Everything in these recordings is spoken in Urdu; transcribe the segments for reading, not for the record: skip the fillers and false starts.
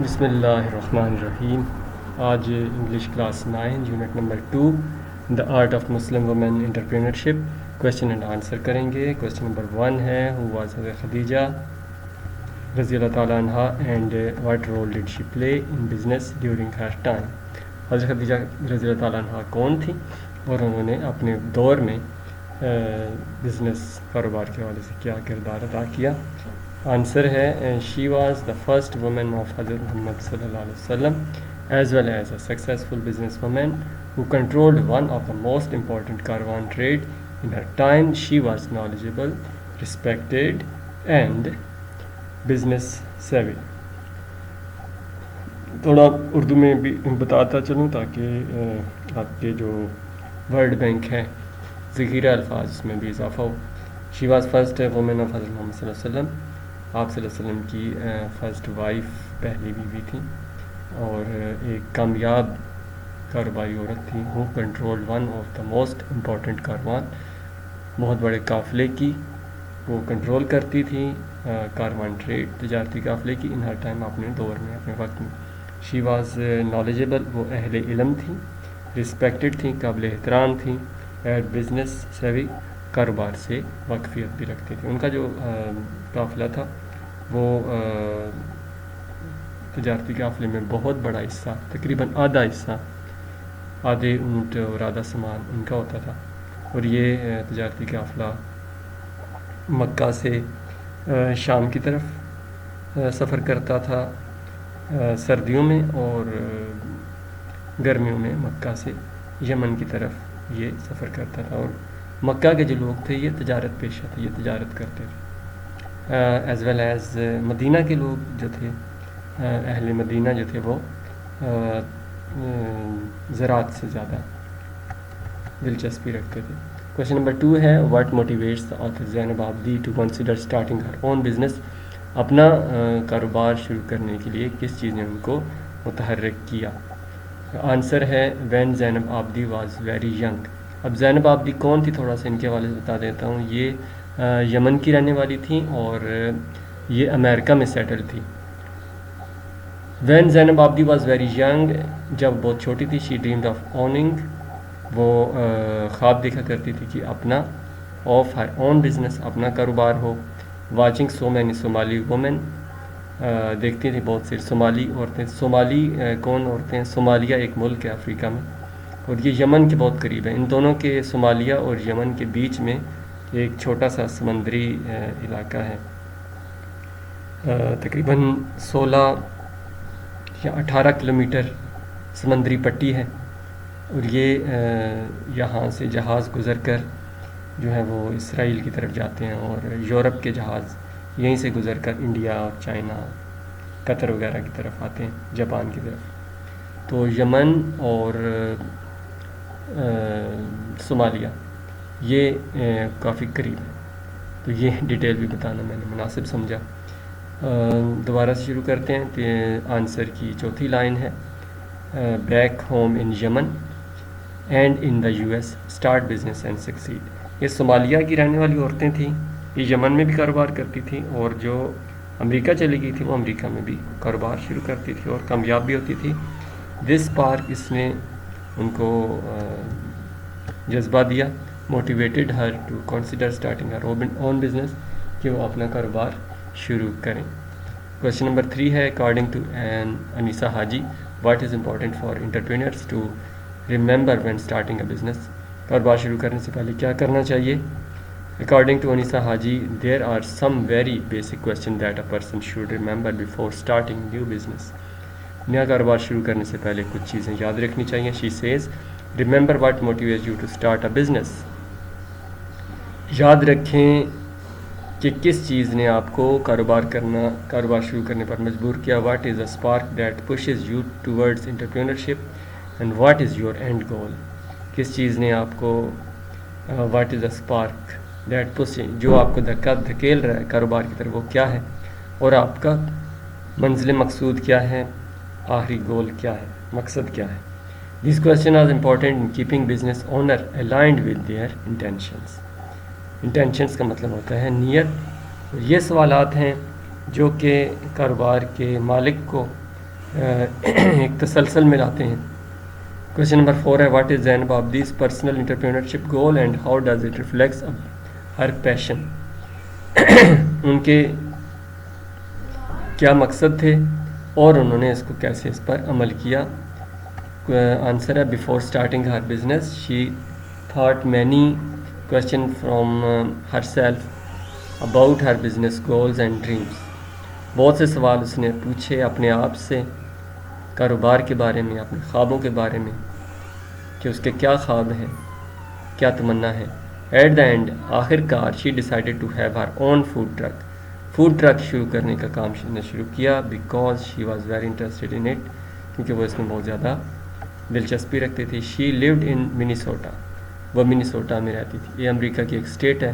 بسم اللہ الرحمن الرحیم. آج English class 9 unit number 2 the art of Muslim women entrepreneurship question and answer کریں گے. کویشچن نمبر 1 ہے ہو واز حضرت خدیجہ رضی اللہ تعالیٰ عنہ and what role did she play in business during her time. حضرت خدیجہ رضی اللہ تعالیٰ عنہ کون تھی اور انہوں نے اپنے دور میں بزنس کاروبار کے حوالے سے کیا کردار ادا کیا. آنسر ہے she was the first woman of حضرت محمد صلی اللہ علیہ وسلم as well as a successful business woman who controlled one of the most important caravan trade in her time. She was knowledgeable, respected and business savvy. تھوڑا اردو میں بھی بتاتا چلوں تاکہ آپ کے جو ورڈ بینک ہے ذخیرہ الفاظ اس میں بھی اضافہ ہو. She was first woman of حضرت محمد صلی اللہ علیہ وسلم. آپ صلی اللہ علیہ وسلم کی فرسٹ وائف پہلی بیوی تھی اور ایک کامیاب کاروباری عورت تھی. Who control one of the most important کاروان, بہت بڑے قافلے کی وہ کنٹرول کرتی تھی. کاروان ٹریڈ تجارتی قافلے کی ان ہر ٹائم اپنے دور میں اپنے وقت میں. شی واز نالجیبل, وہ اہل علم تھی. رسپیکٹڈ تھیں, قابل احترام تھیں. ایٹ بزنس سیوی, کاروبار سے واقفیت بھی رکھتے تھے. ان کا جو قافلہ تھا وہ تجارتی قافلے میں بہت بڑا حصہ, تقریباً آدھا حصہ, آدھے اونٹ اور آدھا سامان ان کا ہوتا تھا. اور یہ تجارتی قافلہ مکہ سے شام کی طرف سفر کرتا تھا سردیوں میں, اور گرمیوں میں مکہ سے یمن کی طرف یہ سفر کرتا تھا. اور مکہ کے جو لوگ تھے یہ تجارت پیشہ تھے, یہ تجارت کرتے تھے. ایز ویل ایز مدینہ کے لوگ جو تھے, اہل مدینہ جو تھے وہ زراعت سے زیادہ دلچسپی رکھتے تھے. کویشچن نمبر 2 ہے what motivates the author Zainab Abidi to consider starting her own business. اپنا کاروبار شروع کرنے کے لیے کس چیز نے ان کو متحرک کیا. آنسر ہے when Zainab Abidi was very young. اب زینب آبدی کون تھی, تھوڑا سا ان کے حوالے سے بتا دیتا ہوں. یہ یمن کی رہنے والی تھیں اور یہ امریکہ میں سیٹل تھی. When Zainab Abidi was very young, جب بہت چھوٹی تھی. شی ڈریمڈ آف اوننگ, وہ خواب دیکھا کرتی تھی کہ اپنا آف ہر اون بزنس, اپنا کاروبار ہو. واچنگ سو مینی صومالی وومن, دیکھتی تھی بہت سی صومالی عورتیں. صومالی کون عورتیں؟ صومالیہ ایک ملک ہے افریقہ میں اور یہ یمن کے بہت قریب ہے. ان دونوں کے صومالیہ اور یمن کے بیچ میں ایک چھوٹا سا سمندری علاقہ ہے, تقریباً 16 یا 18 کلومیٹر سمندری پٹی ہے. اور یہ یہاں سے جہاز گزر کر جو ہے وہ اسرائیل کی طرف جاتے ہیں, اور یورپ کے جہاز یہیں سے گزر کر انڈیا اور چائنا, قطر وغیرہ کی طرف آتے ہیں, جاپان کی طرف. تو یمن اور صومالیہ یہ کافی قریب ہے, تو یہ ڈیٹیل بھی بتانا میں نے مناسب سمجھا. دوبارہ سے شروع کرتے ہیں. آنسر کی چوتھی لائن ہے back home in Yemen and in the US S start business and succeed. یہ صومالیہ کی رہنے والی عورتیں تھیں, یہ یمن میں بھی کاروبار کرتی تھیں, اور جو امریکہ چلی گئی تھی وہ امریکہ میں بھی کاروبار شروع کرتی تھی اور کامیاب بھی ہوتی تھی. دس پارک, اس نے ان کو جذبہ دیا, motivated her to consider starting her own business, کہ وہ اپنا کاروبار شروع کریں. کویشچن نمبر 3 ہے according to Anisa Haji what is important for entrepreneurs to remember when starting a business. کاروبار شروع کرنے سے پہلے کیا کرنا چاہیے. According to Anisa Haji there are some very basic question that a person should remember before starting new business. نیا کاروبار شروع کرنے سے پہلے کچھ چیزیں یاد رکھنی چاہیے. She says remember what motivates you to start a business. یاد رکھیں کہ کس چیز نے آپ کو کاروبار شروع کرنے پر مجبور کیا. What is a spark that pushes you towards entrepreneurship and what is your end goal. کس چیز نے آپ کو, what is a spark that push, جو آپ کو دھکیل رہا ہے کاروبار کی طرف, وہ کیا ہے, اور آپ کا منزل مقصود کیا ہے, آخری گول کیا ہے, مقصد کیا ہے. These questions are important in keeping business owner aligned with their intentions. Intentions کا مطلب ہوتا ہے نیت. یہ سوالات ہیں جو کہ کاروبار کے مالک کو ایک تسلسل میں لاتے ہیں. کویشچن نمبر 4 ہے what is Zainab Abidi's personal entrepreneurship goal and how does it reflects her passion. ان کے کیا مقصد تھے اور انہوں نے اس کو کیسے اس پر عمل کیا. آنسر ہے before starting Hare business she thought many question from her self about her business goals and dreams. بہت سے سوال اس نے پوچھے اپنے آپ سے کاروبار کے بارے میں، اپنے خوابوں کے بارے میں کہ اس کے کیا خواب ہیں، کیا تمنا ہے. ایٹ دا اینڈ آخر کار she decided to have her own food truck. Food truck شروع کرنے کا کام نے شروع کیا because she was very interested in it, کیونکہ وہ اس میں بہت زیادہ دلچسپی رکھتی تھی. شی لیوڈ ان منیسوٹا، وہ منیسوٹا میں رہتی تھی. یہ امریکہ کی ایک اسٹیٹ ہے،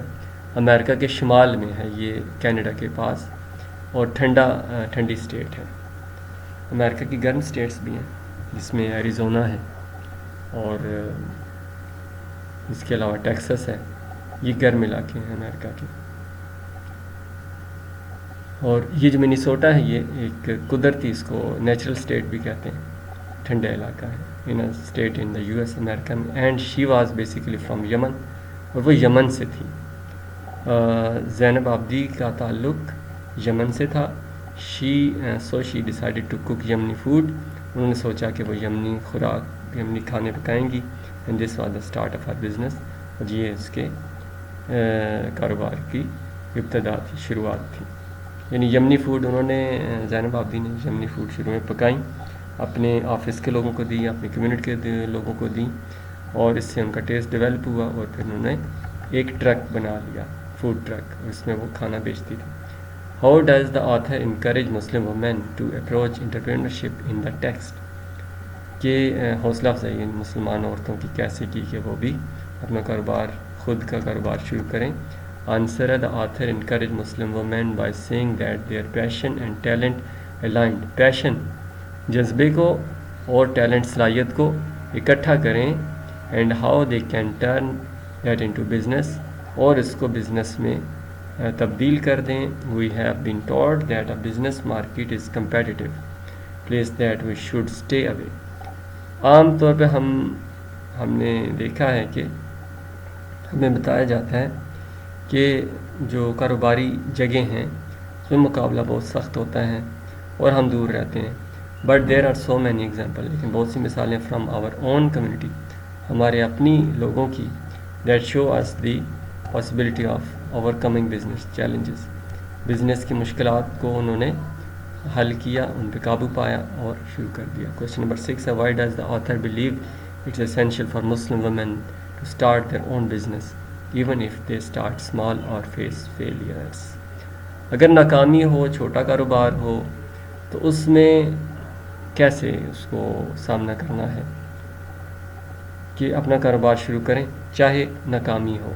امریکہ کے شمال میں ہے، یہ کینیڈا کے پاس، اور ٹھنڈی اسٹیٹ ہے. امریکہ کی گرم اسٹیٹس بھی ہیں جس میں ایریزونا ہے اور اس کے علاوہ ٹیکسس ہے. یہ گرم علاقے ہیں امریکہ کے. اور یہ جو منیسوٹا ہے یہ ایک قدرتی، اس کو نیچرل اسٹیٹ بھی کہتے ہیں، ٹھنڈا علاقہ ہے in state in the US ایس امریکہ میں. And she was basically from Yemen, اور وہ یمن سے تھی. زینب آبدی کا تعلق یمن سے تھا. سو شی ڈیسائیڈیڈ ٹو کوک یمنی فوڈ. انہوں نے سوچا کہ وہ یمنی خوراک، یمنی کھانے پکائیں گی. And this was the start of her business. اور یہ اس کے کاروبار کی ابتدا تھی، شروعات تھی. یعنی یمنی فوڈ انہوں نے، زینب آبدی نے یمنی فوڈ شروع میں پکائیں، اپنے آفس کے لوگوں کو دی، اپنی کمیونٹی کے لوگوں کو دی، اور اس سے ان کا ٹیسٹ ڈیولپ ہوا. اور پھر انہوں نے ایک ٹرک بنا لیا، فوڈ ٹرک، اور اس میں وہ کھانا بیچتی تھی. How does the author encourage Muslim women to approach entrepreneurship in the text. کہ حوصلہ افزائی مسلمان عورتوں کی کیسے کی کہ وہ بھی اپنا کاروبار، خود کا کاروبار شروع کریں. آنسر ہے the author encourage Muslim women by seeing that their passion and talent aligned. Passion, جذبے کو، اور ٹیلنٹ، صلاحیت کو اکٹھا کریں. And how they can turn that into business, اور اس کو بزنس میں تبدیل کر دیں. We have been taught that a business market is competitive place that we should stay away. عام طور پہ ہم نے دیکھا ہے کہ ہمیں بتایا جاتا ہے کہ جو کاروباری جگہیں ہیں اس میں مقابلہ بہت سخت ہوتا ہے اور ہم دور رہتے ہیں. But there are so many example, لیکن بہت سی مثالیں فرام آور اون کمیونٹی، ہمارے اپنی لوگوں کی، that show us the possibility of overcoming business challenges. Business کی مشکلات کو انہوں نے حل کیا، ان پہ قابو پایا اور شروع کر دیا. کویشچن نمبر 6 ہے why does the author believe it's essential for Muslim women to start their own business even if they start small or face failures. اگر ناکامی ہو، چھوٹا کاروبار ہو، تو اس میں کیسے اس کو سامنا کرنا ہے کہ اپنا کاروبار شروع کریں چاہے ناکامی ہو.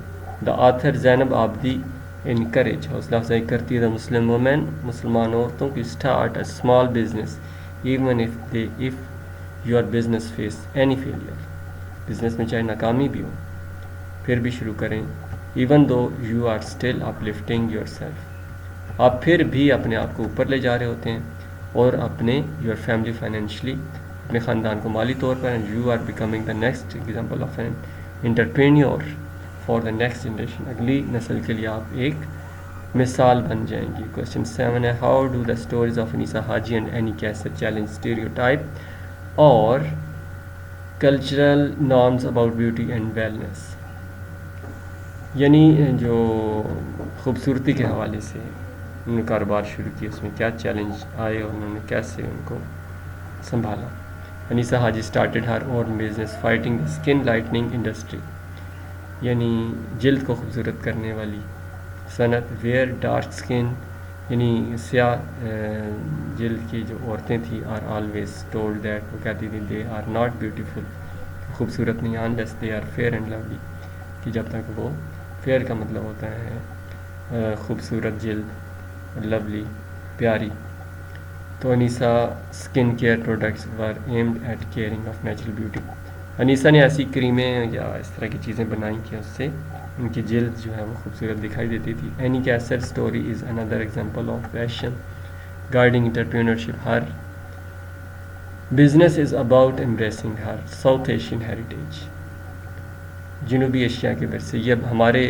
دا آتھر زینب آبدی انکریج، حوصلہ افزائی کرتی ہے دا مسلم وومین، مسلمان عورتوں کی start a small business even if your business face any failure. Business میں چاہے ناکامی بھی ہو پھر بھی شروع کریں. Even though you are still uplifting yourself, آپ پھر بھی اپنے آپ کو اوپر لے جا رہے ہوتے ہیں، اور اپنے یور فیملی فائنینشلی، اپنے خاندان کو مالی طور پر. You are becoming the next example of an entrepreneur for the next generation, اگلی نسل کے لیے آپ ایک مثال بن جائیں گی. کویشچن 7 ہے how do the stories of Anisa Haji and Annie Kaiser challenge stereotype اور cultural norms about beauty and wellness. یعنی جو خوبصورتی کے حوالے سے انہوں نے کاروبار شروع کیا، اس میں کیا چیلنج آئے اور انہوں نے کیسے ان کو سنبھالا. Anisa Haji started her own business fighting skin lightening industry, یعنی جلد کو خوبصورت کرنے والی صنعت. ویئر ڈارک اسکن، یعنی سیاہ جلد کی جو عورتیں تھیں، آر آلویز ٹولڈ دیٹ، وہ کہتی تھی دے آر ناٹ بیوٹیفل، خوبصورت نہیں، unless they are fair and lovely, کہ جب تک وہ، فیئر کا مطلب ہوتا ہے خوبصورت جلد، لولی پیاری. تو Anisa skin care products were aimed at caring of natural beauty. Anisa نے ایسی کریمیں یا اس طرح کی چیزیں بنائیں کہ اس سے ان کی جلد جو ہے وہ خوبصورت دکھائی دیتی تھی. Annie Kaiser story is another example of passion guiding entrepreneurship. Her business is about embracing her South Asian heritage. جنوبی ایشیا کے ورثے، یہ اب ہمارے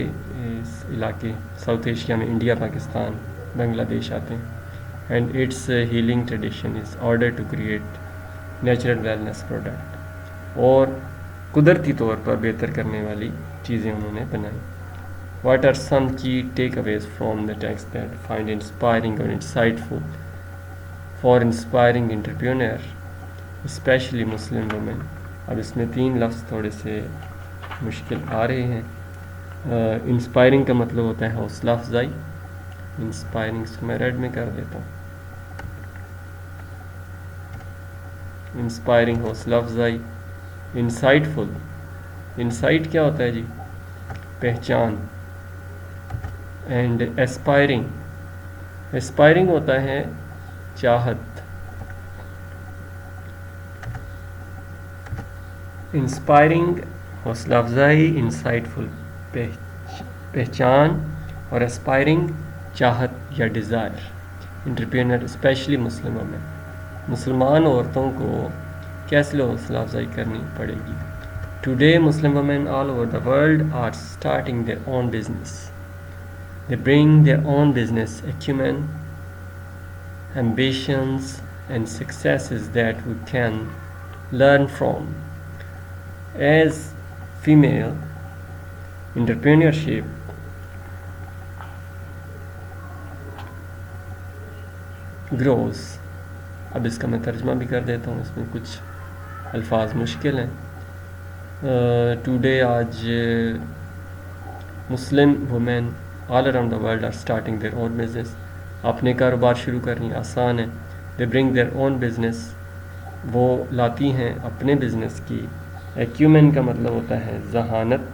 اس علاقے ساؤتھ ایشیا میں انڈیا، پاکستان، بنگلہ دیش آتے ہیں. And it's healing tradition is order to create natural wellness product. اور قدرتی طور پر بہتر کرنے والی چیزیں انہوں نے بنائی. What are some key takeaways from the text that find inspiring اور insightful for inspiring entrepreneur especially Muslim women. اب اس میں 3 لفظ تھوڑے سے مشکل آ رہے ہیں. انسپائرنگ کا مطلب ہوتا ہے حوصلہ افزائی. انسپائرنگ اس کو میں ریڈ میں کر دیتا ہوں. انسپائرنگ حوصلہ افزائی. انسائٹفل، انسائٹ کیا ہوتا ہے جی؟ پہچان. اینڈ ایسپائرنگ، ایسپائرنگ ہوتا ہے چاہت. انسپائرنگ حوصلہ افزائی، انسائٹفل پہچان، اور اسپائرنگ چاہت یا desire. Entrepreneur especially Muslim women, مسلمان عورتوں کو کیسے حوصلہ افزائی کرنی پڑے گی. Today Muslim women all over the world are starting their own business. They bring their own business acumen, ambitions and successes that we can learn from. As female entrepreneurship grows. اب اس کا میں ترجمہ بھی کر دیتا ہوں، اس میں کچھ الفاظ مشکل ہیں. ٹوڈے آج Muslim women all around the world are starting their own business. اپنے کاروبار شروع کرنی آسان ہے. دے برنگ دیئر اون بزنس، وہ لاتی ہیں اپنے بزنس کی. ایکیومین کا مطلب ہوتا ہے ذہانت،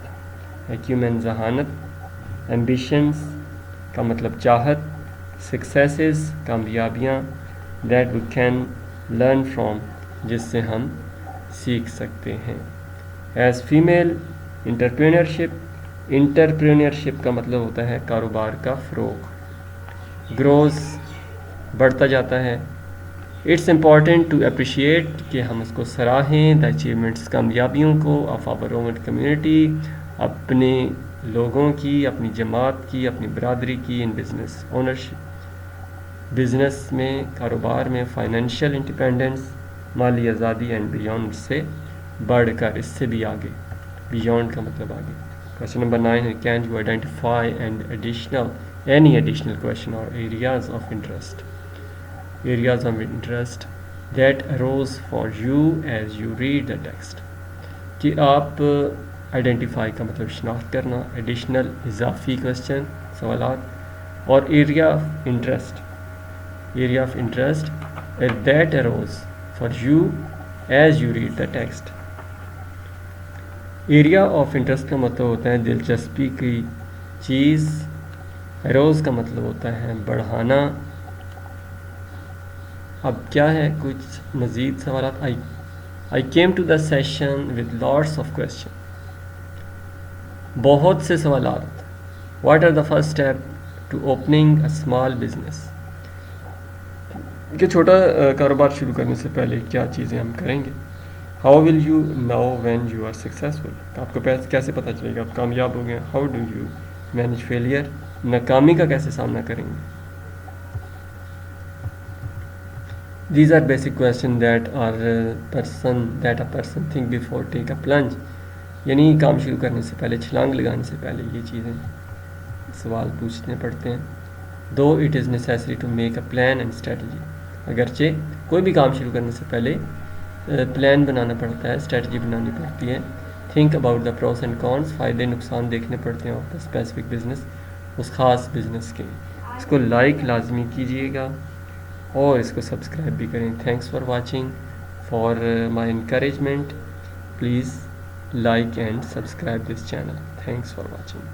ایکیومین ذہانت. ایمبیشنس کا مطلب چاہت. سکسیسز کامیابیاں. That we can learn from, جس سے ہم سیکھ سکتے ہیں. ایز فیمیل انٹرپرینرشپ، انٹرپرینرشپ کا مطلب ہوتا ہے کاروبار کا فروغ. گروز بڑھتا جاتا ہے. اٹس امپورٹنٹ ٹو اپریشیٹ کہ ہم اس کو سراہیں. دا اچیومنٹس کامیابیوں کو آف آور اون کمیونٹی، اپنے لوگوں کی، اپنی جماعت کی، اپنی برادری کی. ان بزنس اونرشپ، بزنس میں، کاروبار میں فائنینشیل انڈیپینڈنس، مالی آزادی. اینڈ بیونڈ سے بڑھ کر، اس سے بھی آگے. بیونڈ کا مطلب آگے. کویشچن نمبر 9 ہے can you identify any additional question or areas of interest that arose for you as you read the text. کہ آپ آئیڈینٹیفائی کا مطلب شناخت کرنا، ایڈیشنل اضافی کویشچن سوالات، اور area of interest that arose for you as you read the text. Area of interest کا مطلب ہوتا ہے دلچسپی کی چیز. اروز کا مطلب ہوتا ہے بڑھانا. اب کیا ہے کچھ مزید سوالات. I came to the session with lots of questions. بہت سے سوالات. What are the first step to opening a small business? کہ چھوٹا کاروبار شروع کرنے سے پہلے کیا چیزیں ہم کریں گے. How will you know when you are successful? آپ کو کیسے پتہ چلے گا آپ کامیاب ہو گئے. How do you manage failure? ناکامی کا کیسے سامنا کریں گے. These are basic questions that a person think before take a plunge. یعنی کام شروع کرنے سے پہلے، چھلانگ لگانے سے پہلے یہ چیزیں سوال پوچھنے پڑتے ہیں. Though it is necessary to make a plan and strategy. اگرچہ کوئی بھی کام شروع کرنے سے پہلے پلان بنانا پڑتا ہے، اسٹریٹجی بنانی پڑتی ہے. Think about the pros and cons. فائدے نقصان دیکھنے پڑتے ہیں of the specific business، اس خاص بزنس کے. اس کو لائک لازمی کیجیے گا اور اس کو سبسکرائب بھی کریں. Thanks for watching. For my encouragement please like and subscribe this channel. Thanks for watching.